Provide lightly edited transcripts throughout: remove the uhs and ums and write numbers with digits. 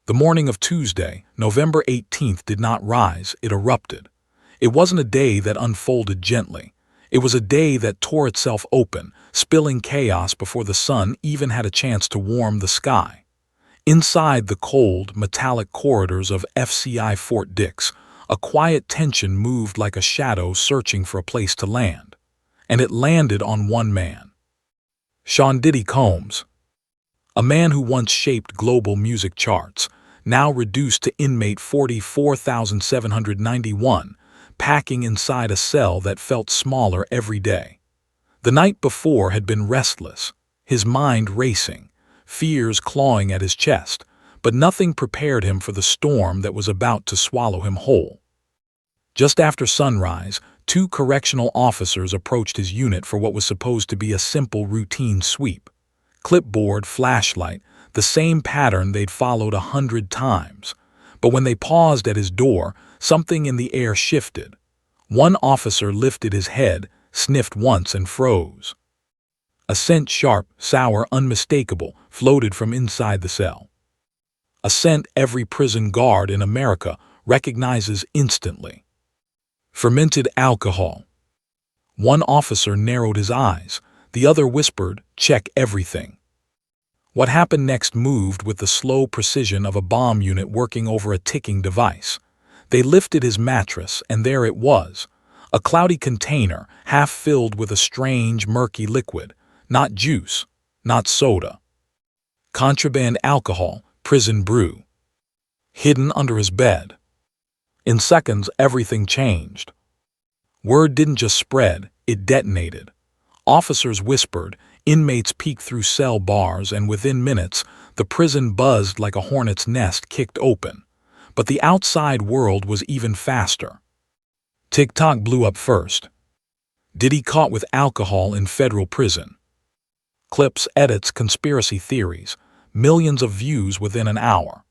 The morning of Tuesday, November 18th, did not rise, it erupted. It wasn't a day that unfolded gently. It was a day that tore itself open, spilling chaos before the sun even had a chance to warm the sky. Inside the cold, metallic corridors of FCI Fort Dix, a quiet tension moved like a shadow searching for a place to land. And it landed on one man. Diddy Combs. A man who once shaped global music charts, now reduced to inmate 44,791, packing inside a cell that felt smaller every day. The night before had been restless, his mind racing, fears clawing at his chest, but nothing prepared him for the storm that was about to swallow him whole. Just after sunrise, 2 correctional officers approached his unit for what was supposed to be a simple routine sweep. Clipboard, flashlight, the same pattern they'd followed 100 times. But when they paused at his door, something in the air shifted. One officer lifted his head, sniffed once and froze. A scent, sharp, sour, unmistakable, floated from inside the cell. A scent every prison guard in America recognizes instantly. Fermented alcohol. One officer narrowed his eyes. The other whispered, "Check everything." What happened next moved with the slow precision of a bomb unit working over a ticking device. They lifted his mattress, and there it was, a cloudy container half filled with a strange, murky liquid, not juice, not soda. Contraband alcohol, prison brew. Hidden under his bed. In seconds, everything changed. Word didn't just spread, it detonated. Officers whispered, inmates peeked through cell bars, and within minutes, the prison buzzed like a hornet's nest kicked open. But the outside world was even faster. TikTok blew up first. Diddy caught with alcohol in federal prison. Clips, edits, conspiracy theories, millions of views within an hour.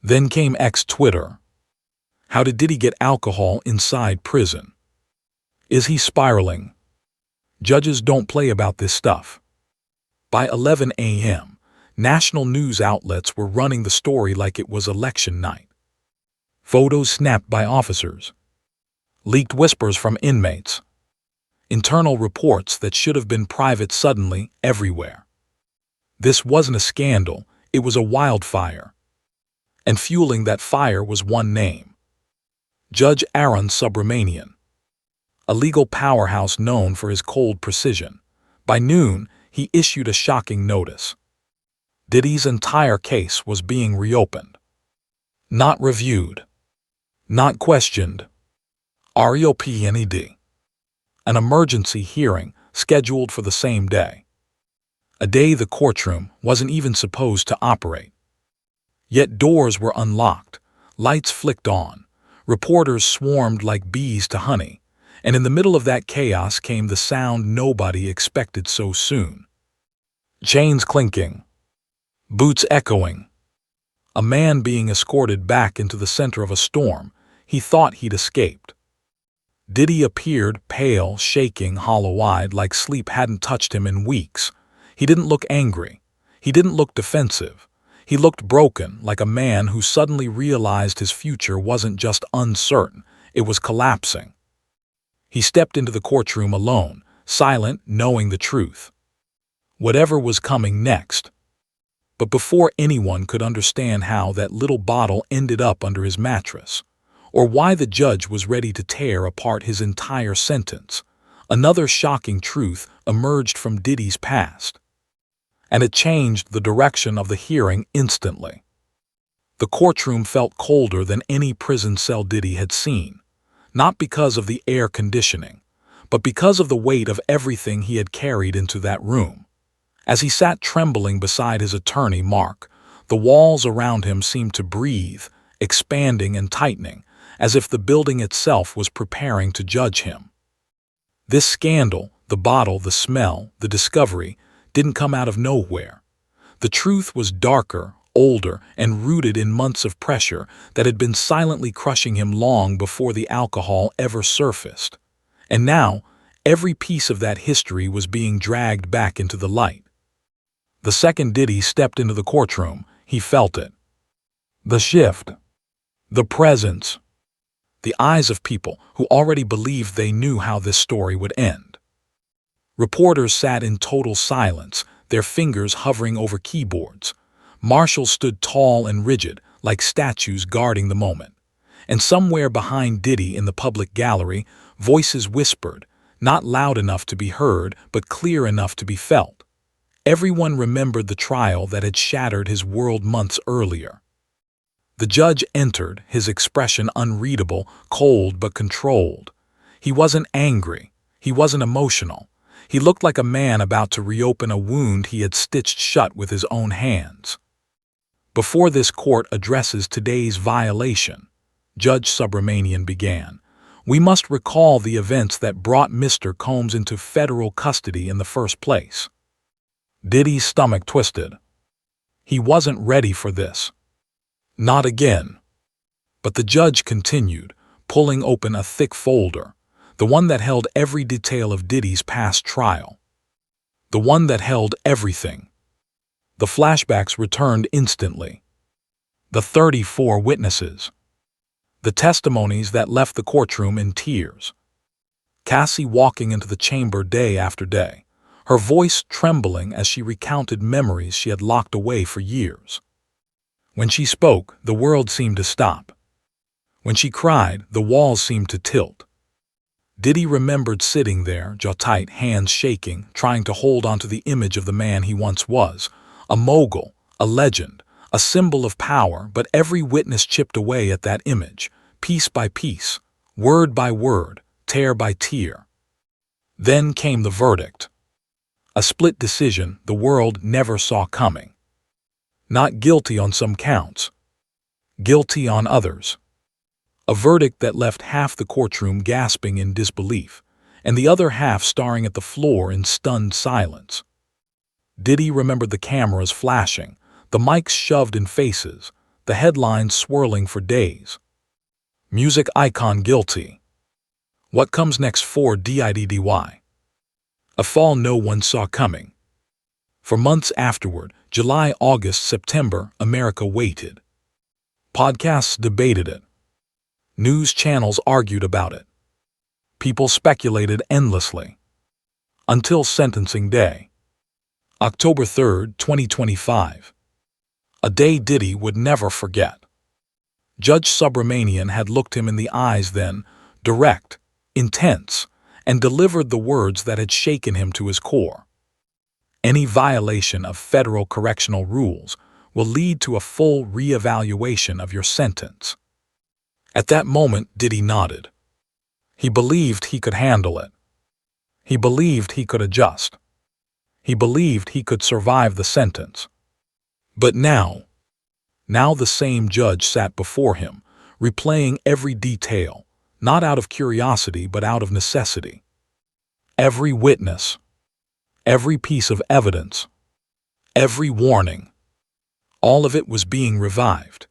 Then came Twitter. How did Diddy get alcohol inside prison? Is he spiraling? Judges don't play about this stuff. By 11 a.m., national news outlets were running the story like it was election night. Photos snapped by officers. Leaked whispers from inmates. Internal reports that should have been private suddenly everywhere. This wasn't a scandal, it was a wildfire. And fueling that fire was one name. Judge Aaron Subramanian. A legal powerhouse known for his cold precision. By noon, he issued a shocking notice. Diddy's entire case was being reopened. Not reviewed. Not questioned. REOPNED. An emergency hearing scheduled for the same day. A day the courtroom wasn't even supposed to operate. Yet doors were unlocked, lights flicked on, reporters swarmed like bees to honey, and in the middle of that chaos came the sound nobody expected so soon. Chains clinking. Boots echoing. A man being escorted back into the center of a storm. He thought he'd escaped. Diddy appeared, pale, shaking, hollow-eyed, like sleep hadn't touched him in weeks. He didn't look angry. He didn't look defensive. He looked broken, like a man who suddenly realized his future wasn't just uncertain, it was collapsing. He stepped into the courtroom alone, silent, knowing the truth. Whatever was coming next. But before anyone could understand how that little bottle ended up under his mattress, or why the judge was ready to tear apart his entire sentence, another shocking truth emerged from Diddy's past. And it changed the direction of the hearing instantly. The courtroom felt colder than any prison cell Diddy had seen, not because of the air conditioning, but because of the weight of everything he had carried into that room. As he sat trembling beside his attorney, Mark, the walls around him seemed to breathe, expanding and tightening, as if the building itself was preparing to judge him. This scandal, the bottle, the smell, the discovery, didn't come out of nowhere. The truth was darker, older, and rooted in months of pressure that had been silently crushing him long before the alcohol ever surfaced. And now, every piece of that history was being dragged back into the light. The second Diddy stepped into the courtroom, he felt it. The shift. The presence. The eyes of people who already believed they knew how this story would end. Reporters sat in total silence, their fingers hovering over keyboards. Marshals stood tall and rigid, like statues guarding the moment. And somewhere behind Diddy in the public gallery, voices whispered, not loud enough to be heard, but clear enough to be felt. Everyone remembered the trial that had shattered his world months earlier. The judge entered, his expression unreadable, cold but controlled. He wasn't angry. He wasn't emotional. He looked like a man about to reopen a wound he had stitched shut with his own hands. Before this court addresses today's violation, Judge Subramanian began, we must recall the events that brought Mr. Combs into federal custody in the first place. Diddy's stomach twisted. He wasn't ready for this. Not again. But the judge continued, pulling open a thick folder, the one that held every detail of Diddy's past trial. The one that held everything. The flashbacks returned instantly. The 34 witnesses. The testimonies that left the courtroom in tears. Cassie walking into the chamber day after day, her voice trembling as she recounted memories she had locked away for years. When she spoke, the world seemed to stop. When she cried, the walls seemed to tilt. Diddy remembered sitting there, jaw tight, hands shaking, trying to hold onto the image of the man he once was, a mogul, a legend, a symbol of power, but every witness chipped away at that image, piece by piece, word by word, tear by tear. Then came the verdict. A split decision the world never saw coming. Not guilty on some counts, guilty on others. A verdict that left half the courtroom gasping in disbelief, and the other half staring at the floor in stunned silence. Diddy remembered the cameras flashing, the mics shoved in faces, the headlines swirling for days. Music icon guilty. What comes next for Diddy? A fall no one saw coming. For months afterward, July, August, September, America waited. Podcasts debated it. News channels argued about it. People speculated endlessly. Until sentencing day. October 3rd, 2025. A day Diddy would never forget. Judge Subramanian had looked him in the eyes then, direct, intense, and delivered the words that had shaken him to his core. Any violation of federal correctional rules will lead to a full re-evaluation of your sentence. At that moment, Diddy nodded. He believed he could handle it. He believed he could adjust. He believed he could survive the sentence. But now the same judge sat before him, replaying every detail, not out of curiosity but out of necessity. Every witness, every piece of evidence, every warning, all of it was being revived.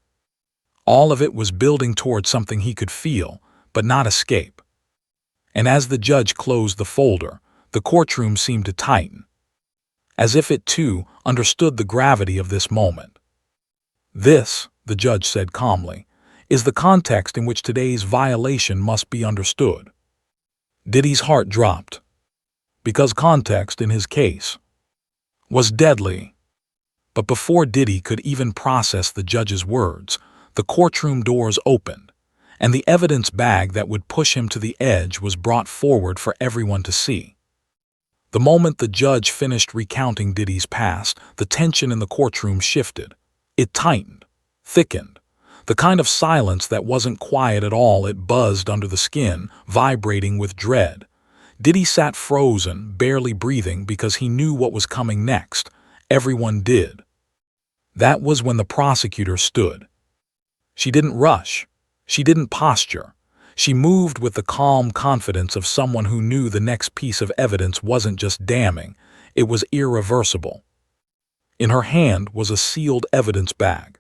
All of it was building toward something he could feel, but not escape. And as the judge closed the folder, the courtroom seemed to tighten, as if it too understood the gravity of this moment. This, the judge said calmly, is the context in which today's violation must be understood. Diddy's heart dropped, because context in his case was deadly. But before Diddy could even process the judge's words, the courtroom doors opened, and the evidence bag that would push him to the edge was brought forward for everyone to see. The moment the judge finished recounting Diddy's past, the tension in the courtroom shifted. It tightened, thickened, the kind of silence that wasn't quiet at all. It buzzed under the skin, vibrating with dread. Diddy sat frozen, barely breathing because he knew what was coming next. Everyone did. That was when the prosecutor stood. She didn't rush. She didn't posture. She moved with the calm confidence of someone who knew the next piece of evidence wasn't just damning, it was irreversible. In her hand was a sealed evidence bag.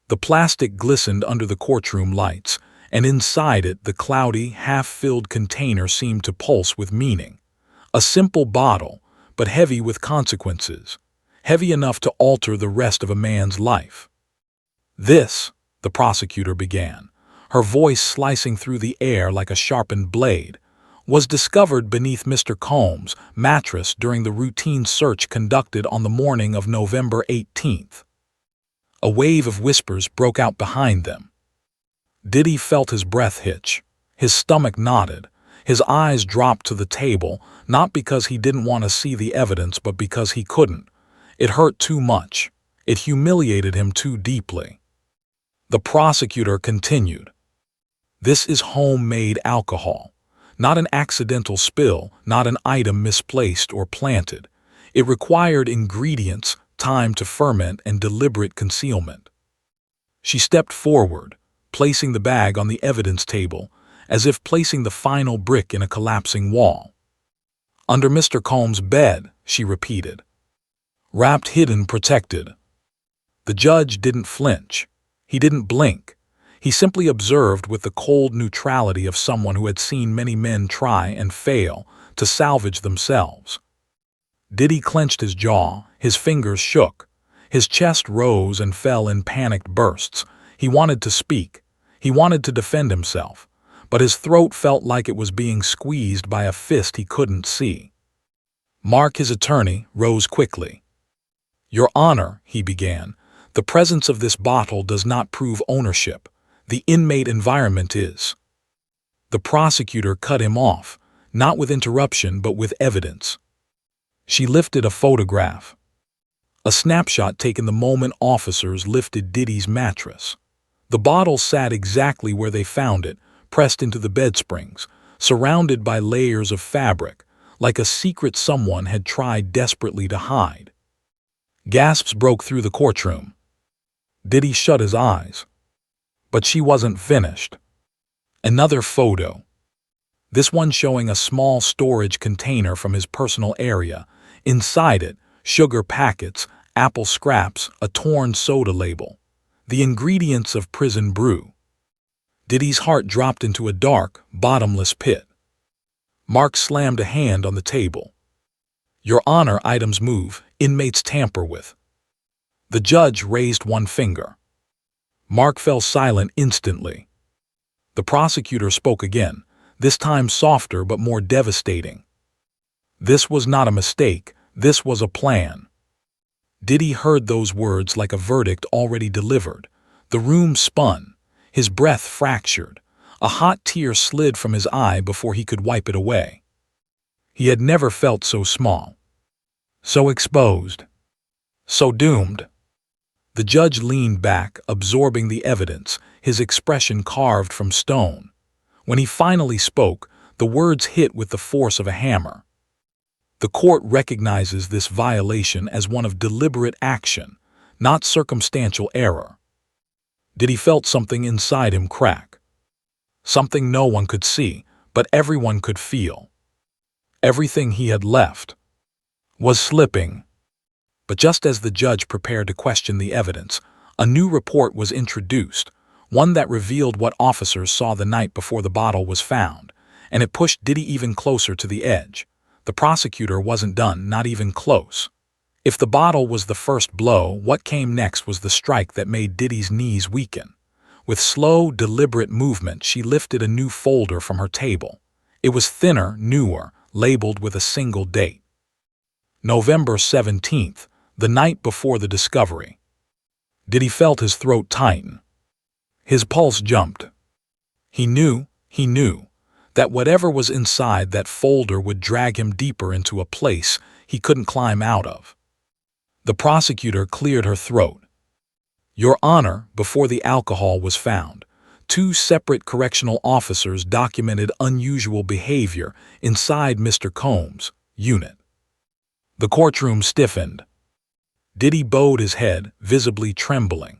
The plastic glistened under the courtroom lights, and inside it the cloudy, half-filled container seemed to pulse with meaning. A simple bottle, but heavy with consequences, heavy enough to alter the rest of a man's life. "This," the prosecutor began, her voice slicing through the air like a sharpened blade, "was discovered beneath Mr. Combs' mattress during the routine search conducted on the morning of November 18th. A wave of whispers broke out behind them. Diddy felt his breath hitch. His stomach knotted. His eyes dropped to the table, not because he didn't want to see the evidence, but because he couldn't. It hurt too much. It humiliated him too deeply. The prosecutor continued. "This is homemade alcohol. Not an accidental spill, not an item misplaced or planted. It required ingredients, time to ferment, and deliberate concealment." She stepped forward, placing the bag on the evidence table, as if placing the final brick in a collapsing wall. "Under Mr. Combs' bed," she repeated. "Wrapped, hidden, protected." The judge didn't flinch. He didn't blink. He simply observed with the cold neutrality of someone who had seen many men try and fail to salvage themselves. Diddy clenched his jaw, his fingers shook, his chest rose and fell in panicked bursts. He wanted to speak. He wanted to defend himself, but his throat felt like it was being squeezed by a fist he couldn't see. Mark, his attorney, rose quickly. "Your Honor," he began, "the presence of this bottle does not prove ownership. The inmate environment is." The prosecutor cut him off, not with interruption but with evidence. She lifted a photograph. A snapshot taken the moment officers lifted Diddy's mattress. The bottle sat exactly where they found it, pressed into the bed springs, surrounded by layers of fabric, like a secret someone had tried desperately to hide. Gasps broke through the courtroom. Diddy shut his eyes. But she wasn't finished. Another photo. This one showing a small storage container from his personal area. Inside it, sugar packets, apple scraps, a torn soda label. The ingredients of prison brew. Diddy's heart dropped into a dark, bottomless pit. Mark slammed a hand on the table. "Your Honor, items move, inmates tamper with." The judge raised one finger. Mark fell silent instantly. The prosecutor spoke again, this time softer but more devastating. "This was not a mistake, this was a plan." Diddy heard those words like a verdict already delivered. The room spun. His breath fractured. A hot tear slid from his eye before he could wipe it away. He had never felt so small, so exposed, so doomed. The judge leaned back, absorbing the evidence, his expression carved from stone. When he finally spoke, the words hit with the force of a hammer. "The court recognizes this violation as one of deliberate action, not circumstantial error." Diddy felt something inside him crack. Something no one could see, but everyone could feel. Everything he had left was slipping. But just as the judge prepared to question the evidence, a new report was introduced, one that revealed what officers saw the night before the bottle was found, and it pushed Diddy even closer to the edge. The prosecutor wasn't done, not even close. If the bottle was the first blow, what came next was the strike that made Diddy's knees weaken. With slow, deliberate movement, she lifted a new folder from her table. It was thinner, newer, labeled with a single date. November 17th. The night before the discovery. Diddy felt his throat tighten. His pulse jumped. He knew that whatever was inside that folder would drag him deeper into a place he couldn't climb out of. The prosecutor cleared her throat. "Your Honor, before the alcohol was found, 2 separate correctional officers documented unusual behavior inside Mr. Combs' unit." The courtroom stiffened. Diddy bowed his head, visibly trembling.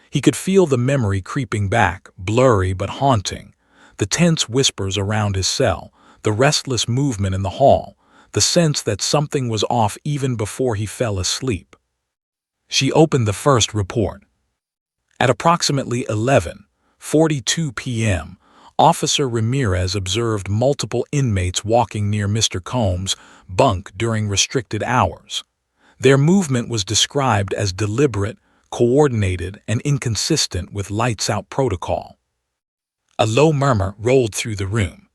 He could feel the memory creeping back, blurry but haunting. The tense whispers around his cell, the restless movement in the hall, the sense that something was off even before he fell asleep. She opened the first report. At approximately 11:42 p.m., Officer Ramirez observed multiple inmates walking near Mr. Combs' bunk during restricted hours. Their movement was described as deliberate, coordinated and inconsistent with lights-out protocol. A low murmur rolled through the room.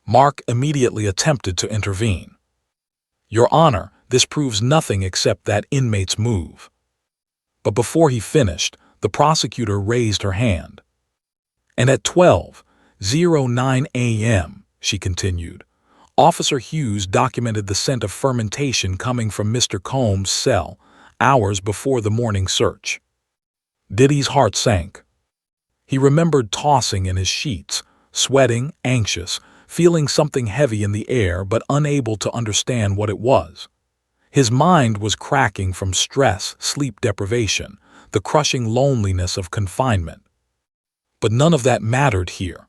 Mark immediately attempted to intervene. "Your Honor, this proves nothing except that inmate's move." But before he finished, the prosecutor raised her hand. "And at 12:09 a.m., she continued, Officer Hughes documented the scent of fermentation coming from Mr. Combs' cell hours before the morning search." Diddy's heart sank. He remembered tossing in his sheets, sweating, anxious, feeling something heavy in the air but unable to understand what it was. His mind was cracking from stress, sleep deprivation, the crushing loneliness of confinement. But none of that mattered here.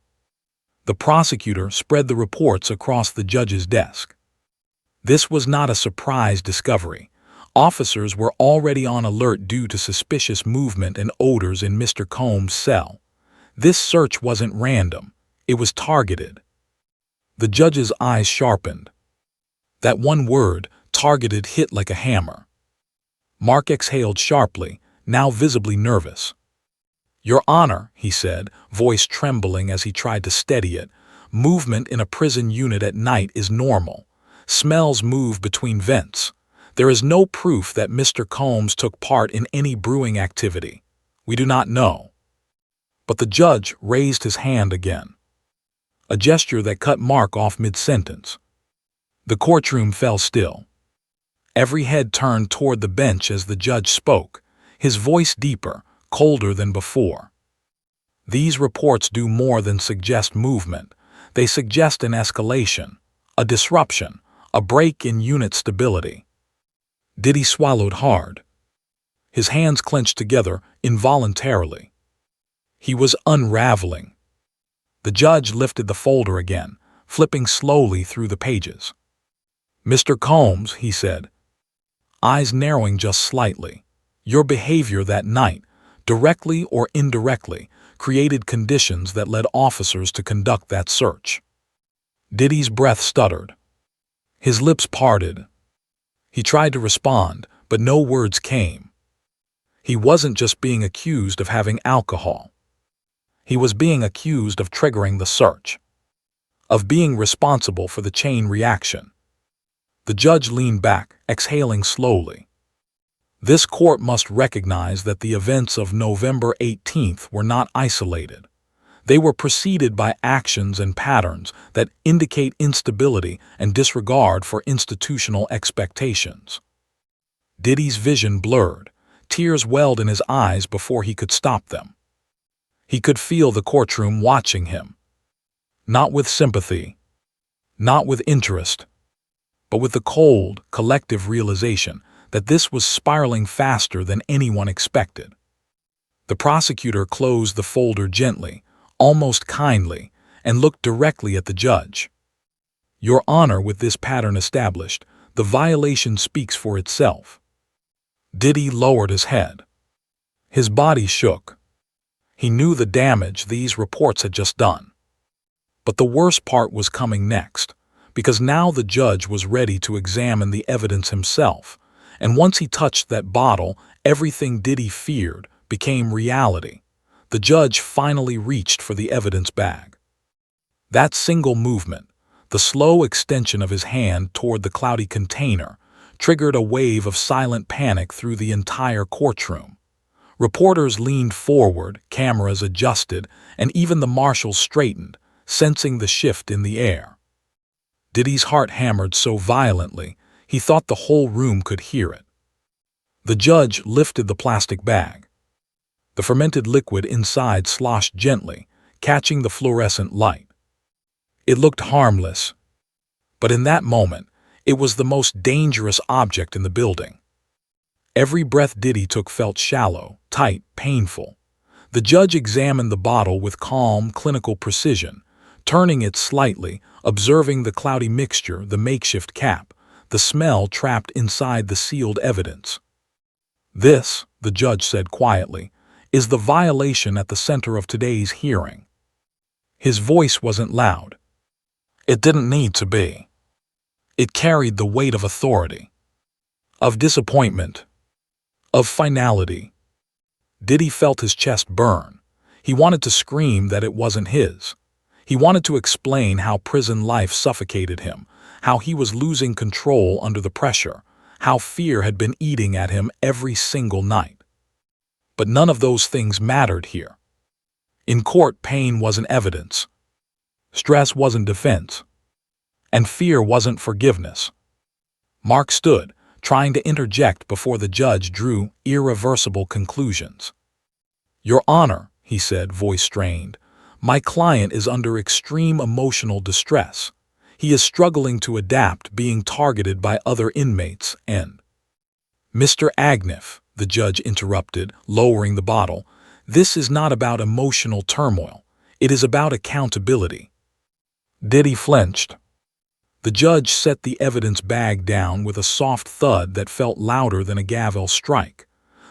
The prosecutor spread the reports across the judge's desk. This was not a surprise discovery. Officers were already on alert due to suspicious movement and odors in Mr. Combs' cell. This search wasn't random. It was targeted. The judge's eyes sharpened. That one word, targeted, hit like a hammer. Mark exhaled sharply, now visibly nervous. "Your Honor," he said, voice trembling as he tried to steady it, "movement in a prison unit at night is normal. Smells move between vents. There is no proof that Mr. Combs took part in any brewing activity. We do not know." But the judge raised his hand again, a gesture that cut Mark off mid-sentence. The courtroom fell still. Every head turned toward the bench as the judge spoke, his voice deeper, colder than before. "These reports do more than suggest movement. They suggest an escalation, a disruption, a break in unit stability." Diddy swallowed hard. His hands clenched together involuntarily. He was unraveling. The judge lifted the folder again, flipping slowly through the pages. "Mr. Combs," he said, eyes narrowing just slightly, "your behavior that night, directly or indirectly, created conditions that led officers to conduct that search." Diddy's breath stuttered. His lips parted. He tried to respond, but no words came. He wasn't just being accused of having alcohol. He was being accused of triggering the search, of being responsible for the chain reaction. The judge leaned back, exhaling slowly. This court must recognize that the events of November 18th were not isolated. They were preceded by actions and patterns that indicate instability and disregard for institutional expectations. Diddy's vision blurred. Tears welled in his eyes before he could stop them. He could feel the courtroom watching him. Not with sympathy, not with interest, but with the cold, collective realization that this was spiraling faster than anyone expected. The prosecutor closed the folder gently, almost kindly, and looked directly at the judge. "Your Honor, with this pattern established, the violation speaks for itself." Diddy lowered his head. His body shook. He knew the damage these reports had just done. But the worst part was coming next, because now the judge was ready to examine the evidence himself, and once he touched that bottle, everything Diddy feared became reality. The judge finally reached for the evidence bag. That single movement, the slow extension of his hand toward the cloudy container, triggered a wave of silent panic through the entire courtroom. Reporters leaned forward, cameras adjusted, and even the marshals straightened, sensing the shift in the air. Diddy's heart hammered so violently, he thought the whole room could hear it. The judge lifted the plastic bag. The fermented liquid inside sloshed gently, catching the fluorescent light. It looked harmless, but in that moment, it was the most dangerous object in the building. Every breath Diddy took felt shallow, tight, painful. The judge examined the bottle with calm, clinical precision, turning it slightly, observing the cloudy mixture, the makeshift cap, the smell trapped inside the sealed evidence. "This," the judge said quietly, "is the violation at the center of today's hearing." His voice wasn't loud. It didn't need to be. It carried the weight of authority, of disappointment, of finality. Diddy felt his chest burn. He wanted to scream that it wasn't his. He wanted to explain how prison life suffocated him, how he was losing control under the pressure, how fear had been eating at him every single night. But none of those things mattered here. In court, pain wasn't evidence. Stress wasn't defense. And fear wasn't forgiveness. Mark stood, trying to interject before the judge drew irreversible conclusions. "Your Honor," he said, voice strained, "my client is under extreme emotional distress. He is struggling to adapt being targeted by other inmates and—" "Mr. Agnew," the judge interrupted, lowering the bottle, "this is not about emotional turmoil. It is about accountability." Diddy flinched. The judge set the evidence bag down with a soft thud that felt louder than a gavel strike.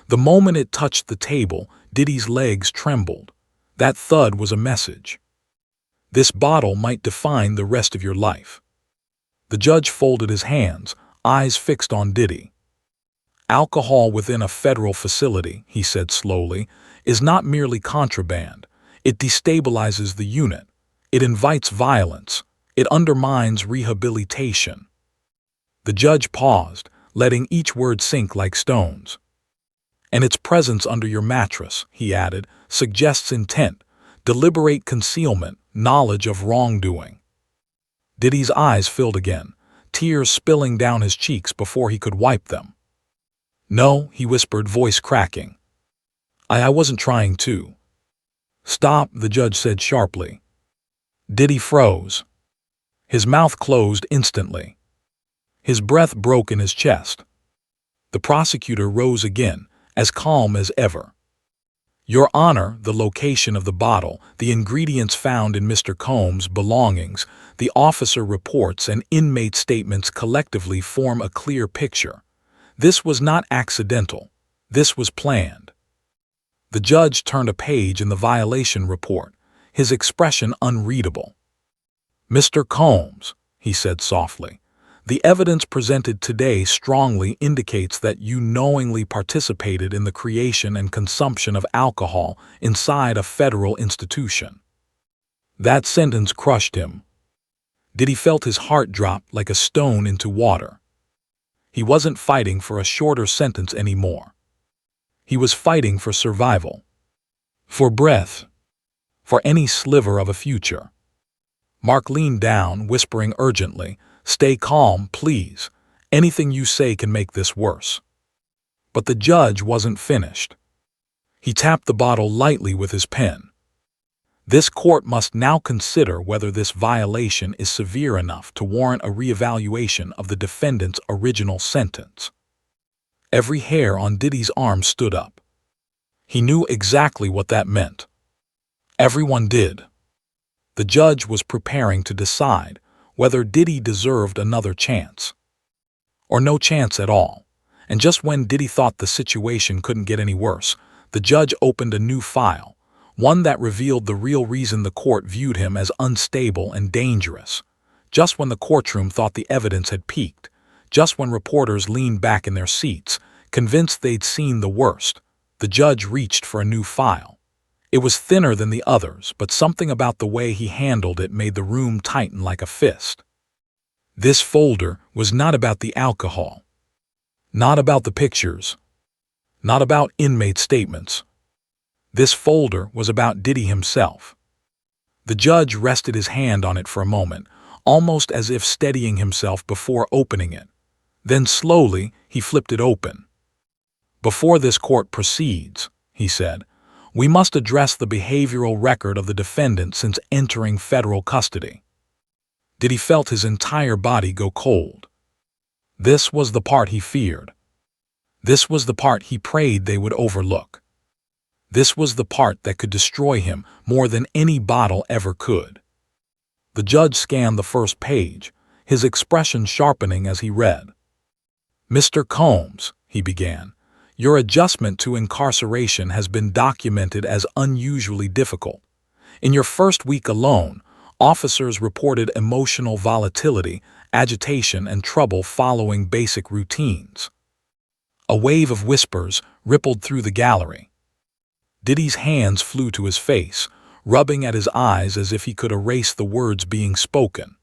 The moment it touched the table, Diddy's legs trembled. That thud was a message. This bottle might define the rest of your life. The judge folded his hands, eyes fixed on Diddy. "Alcohol within a federal facility," he said slowly, "is not merely contraband. It destabilizes the unit. It invites violence. It undermines rehabilitation." The judge paused, letting each word sink like stones. "And its presence under your mattress," he added, "suggests intent, deliberate concealment, knowledge of wrongdoing." Diddy's eyes filled again, tears spilling down his cheeks before he could wipe them. "No," he whispered, voice cracking. I wasn't trying to." "Stop," the judge said sharply. Diddy froze. His mouth closed instantly. His breath broke in his chest. The prosecutor rose again, as calm as ever. "Your Honor, the location of the bottle, the ingredients found in Mr. Combs' belongings, the officer reports and inmate statements collectively form a clear picture. This was not accidental. This was planned." The judge turned a page in the violation report, his expression unreadable. "Mr. Combs," he said softly, "the evidence presented today strongly indicates that you knowingly participated in the creation and consumption of alcohol inside a federal institution." That sentence crushed him. Diddy felt his heart drop like a stone into water. He wasn't fighting for a shorter sentence anymore. He was fighting for survival, for breath, for any sliver of a future. Mark leaned down, whispering urgently, "Stay calm, please. Anything you say can make this worse." But the judge wasn't finished. He tapped the bottle lightly with his pen. "This court must now consider whether this violation is severe enough to warrant a reevaluation of the defendant's original sentence." Every hair on Diddy's arm stood up. He knew exactly what that meant. Everyone did. The judge was preparing to decide whether Diddy deserved another chance, or no chance at all. And just when Diddy thought the situation couldn't get any worse, the judge opened a new file, one that revealed the real reason the court viewed him as unstable and dangerous. Just when the courtroom thought the evidence had peaked, just when reporters leaned back in their seats, convinced they'd seen the worst, the judge reached for a new file. It was thinner than the others, but something about the way he handled it made the room tighten like a fist. This folder was not about the alcohol, not about the pictures, not about inmate statements. This folder was about Diddy himself. The judge rested his hand on it for a moment, almost as if steadying himself before opening it. Then slowly he flipped it open. "Before this court proceeds," he said, "we must address the behavioral record of the defendant since entering federal custody." Diddy felt his entire body go cold. This was the part he feared. This was the part he prayed they would overlook. This was the part that could destroy him more than any bottle ever could. The judge scanned the first page, his expression sharpening as he read. "Mr. Combs," he began, "your adjustment to incarceration has been documented as unusually difficult. In your first week alone, officers reported emotional volatility, agitation, and trouble following basic routines." A wave of whispers rippled through the gallery. Diddy's hands flew to his face, rubbing at his eyes as if he could erase the words being spoken.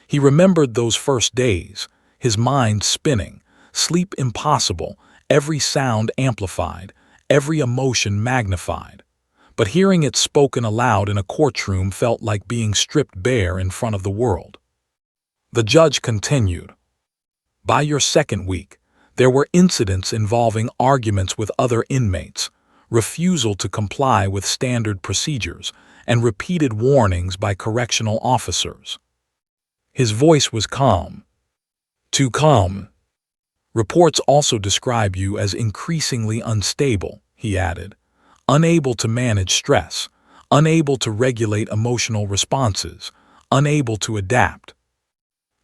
He remembered those first days, his mind spinning, sleep impossible, every sound amplified, every emotion magnified. But hearing it spoken aloud in a courtroom felt like being stripped bare in front of the world. The judge continued. By your second week, there were incidents involving arguments with other inmates, refusal to comply with standard procedures, and repeated warnings by correctional officers. His voice was calm. Too calm. Reports also describe you as increasingly unstable, he added, unable to manage stress, unable to regulate emotional responses, unable to adapt.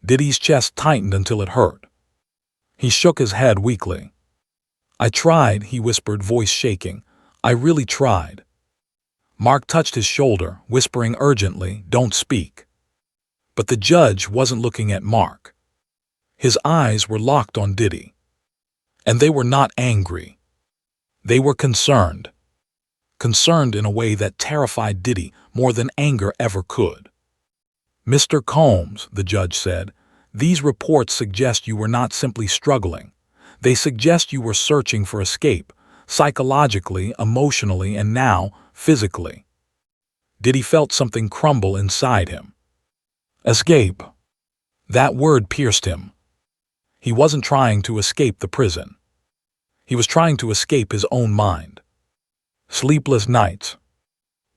Diddy's chest tightened until it hurt. He shook his head weakly. I tried, he whispered, voice shaking. I really tried. Mark touched his shoulder, whispering urgently, don't speak. But the judge wasn't looking at Mark. His eyes were locked on Diddy. And they were not angry. They were concerned. Concerned in a way that terrified Diddy more than anger ever could. Mr. Combs, the judge said, these reports suggest you were not simply struggling. They suggest you were searching for escape, psychologically, emotionally, and now, physically. Diddy felt something crumble inside him. Escape. That word pierced him. He wasn't trying to escape the prison. He was trying to escape his own mind. Sleepless nights.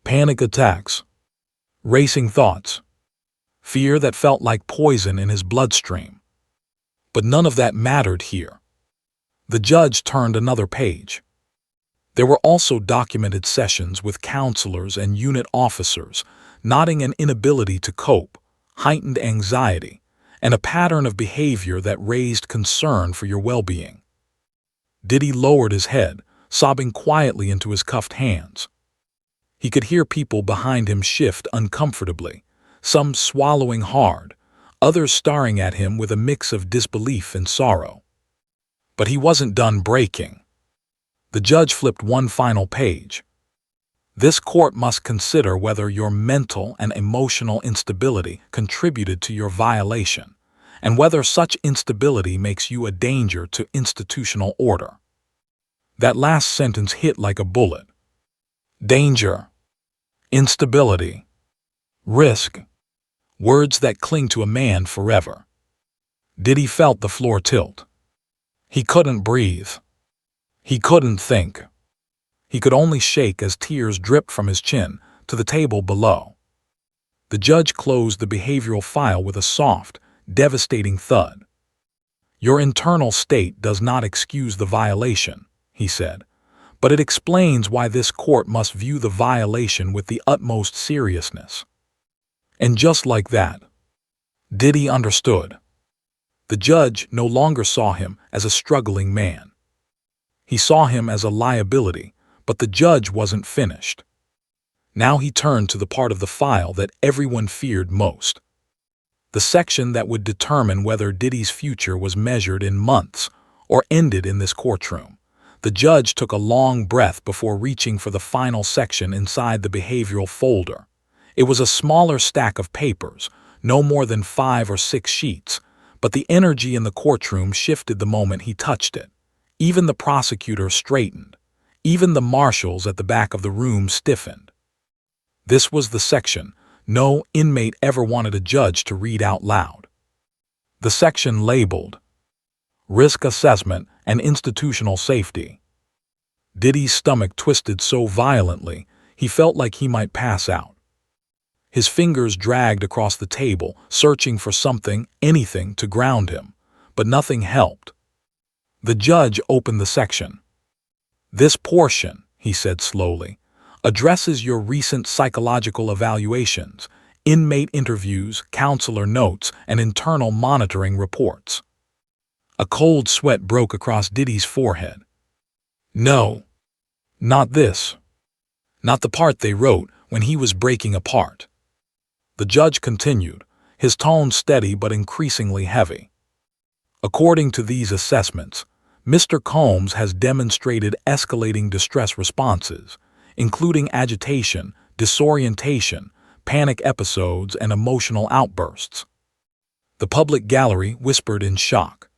Panic attacks. Racing thoughts. Fear that felt like poison in his bloodstream. But none of that mattered here. The judge turned another page. There were also documented sessions with counselors and unit officers, noting an inability to cope, heightened anxiety, and a pattern of behavior that raised concern for your well-being. Diddy lowered his head, sobbing quietly into his cuffed hands. He could hear people behind him shift uncomfortably, some swallowing hard, others staring at him with a mix of disbelief and sorrow. But he wasn't done breaking. The judge flipped one final page. This court must consider whether your mental and emotional instability contributed to your violation, and whether such instability makes you a danger to institutional order. That last sentence hit like a bullet. Danger. Instability. Risk. Words that cling to a man forever. Diddy felt the floor tilt. He couldn't breathe. He couldn't think. He could only shake as tears dripped from his chin to the table below. The judge closed the behavioral file with a soft, devastating thud. Your internal state does not excuse the violation, he said, but it explains why this court must view the violation with the utmost seriousness. And just like that, Diddy understood. The judge no longer saw him as a struggling man. He saw him as a liability, but the judge wasn't finished. Now he turned to the part of the file that everyone feared most. The section that would determine whether Diddy's future was measured in months or ended in this courtroom. The judge took a long breath before reaching for the final section inside the behavioral folder. It was a smaller stack of papers, no more than 5 or 6 sheets, but the energy in the courtroom shifted the moment he touched it. Even the prosecutor straightened. Even the marshals at the back of the room stiffened. This was the section no inmate ever wanted a judge to read out loud. The section labeled Risk Assessment and Institutional Safety. Diddy's stomach twisted so violently he felt like he might pass out. His fingers dragged across the table, searching for something, anything, to ground him, but nothing helped. The judge opened the section. This portion, he said slowly, addresses your recent psychological evaluations, inmate interviews, counselor notes, and internal monitoring reports. A cold sweat broke across Diddy's forehead. No, not this. Not the part they wrote when he was breaking apart. The judge continued, his tone steady but increasingly heavy. According to these assessments, Mr. Combs has demonstrated escalating distress responses, including agitation, disorientation, panic episodes, and emotional outbursts. The public gallery whispered in shock.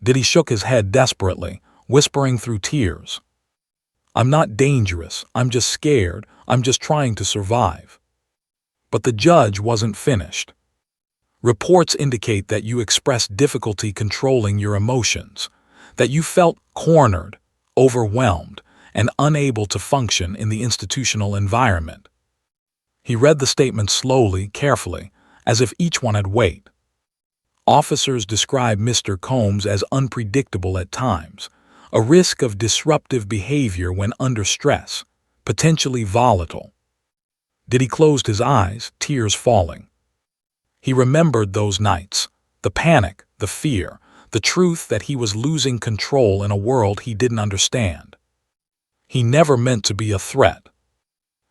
Diddy shook his head desperately, whispering through tears. "I'm not dangerous. I'm just scared. I'm just trying to survive." But the judge wasn't finished. "Reports indicate that you expressed difficulty controlling your emotions, that you felt cornered, overwhelmed, and unable to function in the institutional environment." He read the statement slowly, carefully, as if each one had weight. Officers describe Mr. Combs as unpredictable at times, a risk of disruptive behavior when under stress, potentially volatile. Diddy closed his eyes, tears falling. He remembered those nights, the panic, the fear, the truth that he was losing control in a world he didn't understand. He never meant to be a threat.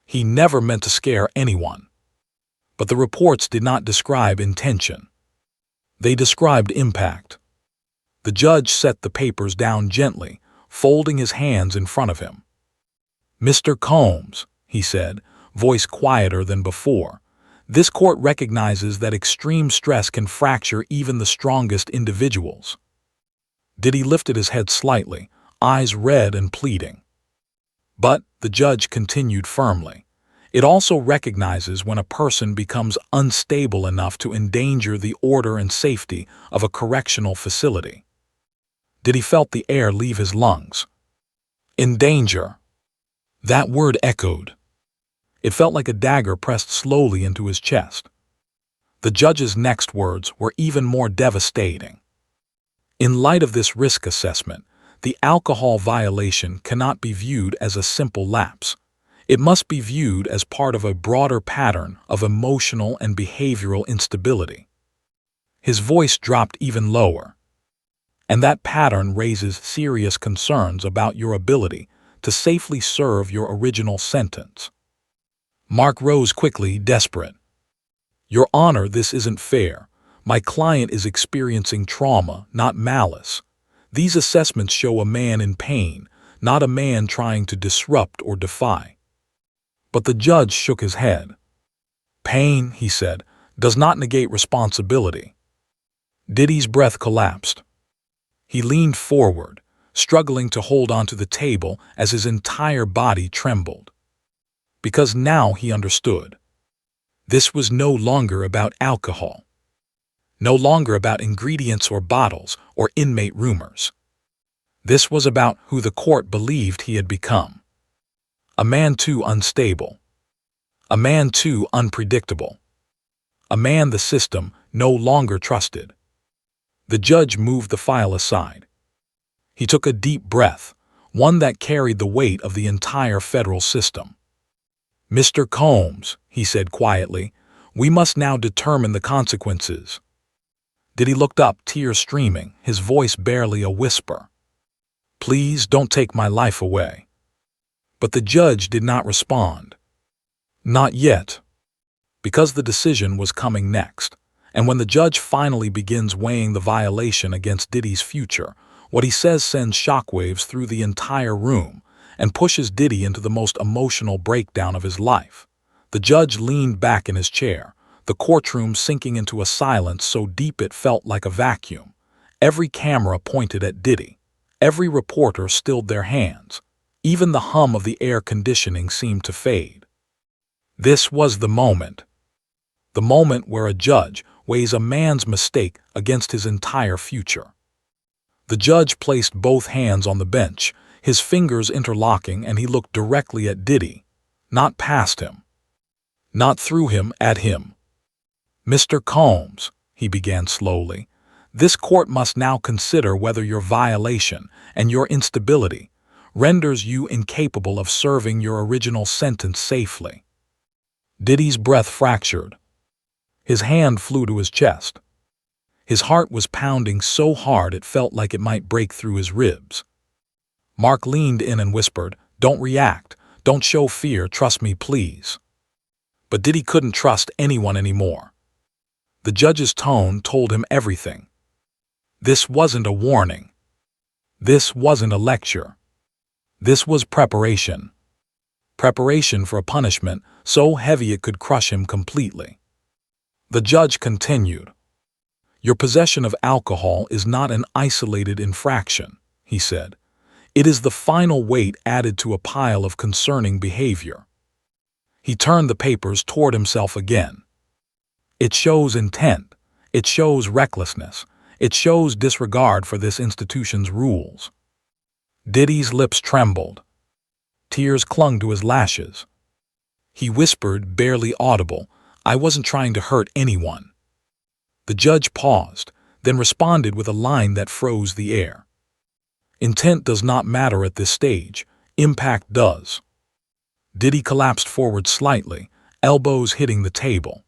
He never meant to scare anyone. But the reports did not describe intention. They described impact. The judge set the papers down gently, folding his hands in front of him. "Mr. Combs," he said, voice quieter than before, "this court recognizes that extreme stress can fracture even the strongest individuals." Diddy lifted his head slightly, eyes red and pleading. "But," the judge continued firmly, "it also recognizes when a person becomes unstable enough to endanger the order and safety of a correctional facility." Diddy felt the air leave his lungs. "In danger." That word echoed. It felt like a dagger pressed slowly into his chest. The judge's next words were even more devastating. "In light of this risk assessment, the alcohol violation cannot be viewed as a simple lapse. It must be viewed as part of a broader pattern of emotional and behavioral instability." His voice dropped even lower. "And that pattern raises serious concerns about your ability to safely serve your original sentence." Mark rose quickly, desperate. "Your Honor, this isn't fair. My client is experiencing trauma, not malice. These assessments show a man in pain, not a man trying to disrupt or defy." But the judge shook his head. "Pain," he said, "does not negate responsibility." Diddy's breath collapsed. He leaned forward, struggling to hold onto the table as his entire body trembled. Because now he understood. This was no longer about alcohol. No longer about ingredients or bottles or inmate rumors. This was about who the court believed he had become. A man too unstable. A man too unpredictable. A man the system no longer trusted. The judge moved the file aside. He took a deep breath, one that carried the weight of the entire federal system. "Mr. Combs," he said quietly, "we must now determine the consequences." Diddy looked up, tears streaming, his voice barely a whisper. "Please don't take my life away." But the judge did not respond. Not yet. Because the decision was coming next. And when the judge finally begins weighing the violation against Diddy's future, what he says sends shockwaves through the entire room and pushes Diddy into the most emotional breakdown of his life. The judge leaned back in his chair, the courtroom sinking into a silence so deep it felt like a vacuum. Every camera pointed at Diddy. Every reporter stilled their hands. Even the hum of the air conditioning seemed to fade. This was the moment. The moment where a judge weighs a man's mistake against his entire future. The judge placed both hands on the bench, his fingers interlocking, and he looked directly at Diddy, not past him, not through him, at him. "Mr. Combs," he began slowly, "this court must now consider whether your violation and your instability renders you incapable of serving your original sentence safely." Diddy's breath fractured. His hand flew to his chest. His heart was pounding so hard it felt like it might break through his ribs. Mark leaned in and whispered, "Don't react. Don't show fear. Trust me, please." But Diddy couldn't trust anyone anymore. The judge's tone told him everything. This wasn't a warning. This wasn't a lecture. This was preparation. preparation for a punishment so heavy it could crush him completely. The judge continued. Your possession of alcohol is not an isolated infraction, he said. It is the final weight added to a pile of concerning behavior. He turned the papers toward himself again. It shows intent. It shows recklessness. It shows disregard for this institution's rules. Diddy's lips trembled. Tears clung to his lashes. He whispered, barely audible, I wasn't trying to hurt anyone. The judge paused, then responded with a line that froze the air. Intent does not matter at this stage. Impact does. Diddy collapsed forward slightly, elbows hitting the table.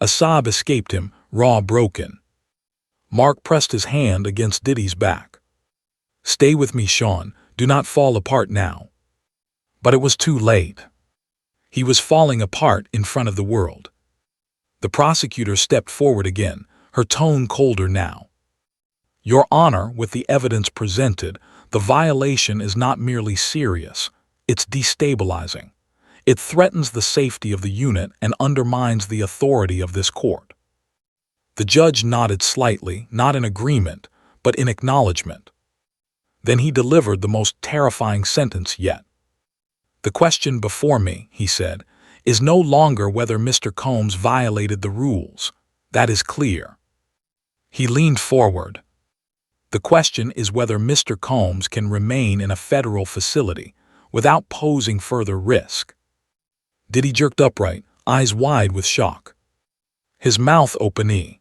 A sob escaped him, raw, broken. Mark pressed his hand against Diddy's back. Stay with me, Sean. Do not fall apart now. But it was too late. He was falling apart in front of the world. The prosecutor stepped forward again, her tone colder now. Your Honor, with the evidence presented, the violation is not merely serious, it's destabilizing. It threatens the safety of the unit and undermines the authority of this court. The judge nodded slightly, not in agreement, but in acknowledgement. Then he delivered the most terrifying sentence yet. The question before me, he said, is no longer whether Mr. Combs violated the rules. That is clear. He leaned forward. The question is whether Mr. Combs can remain in a federal facility without posing further risk. Diddy jerked upright, eyes wide with shock. His mouth open.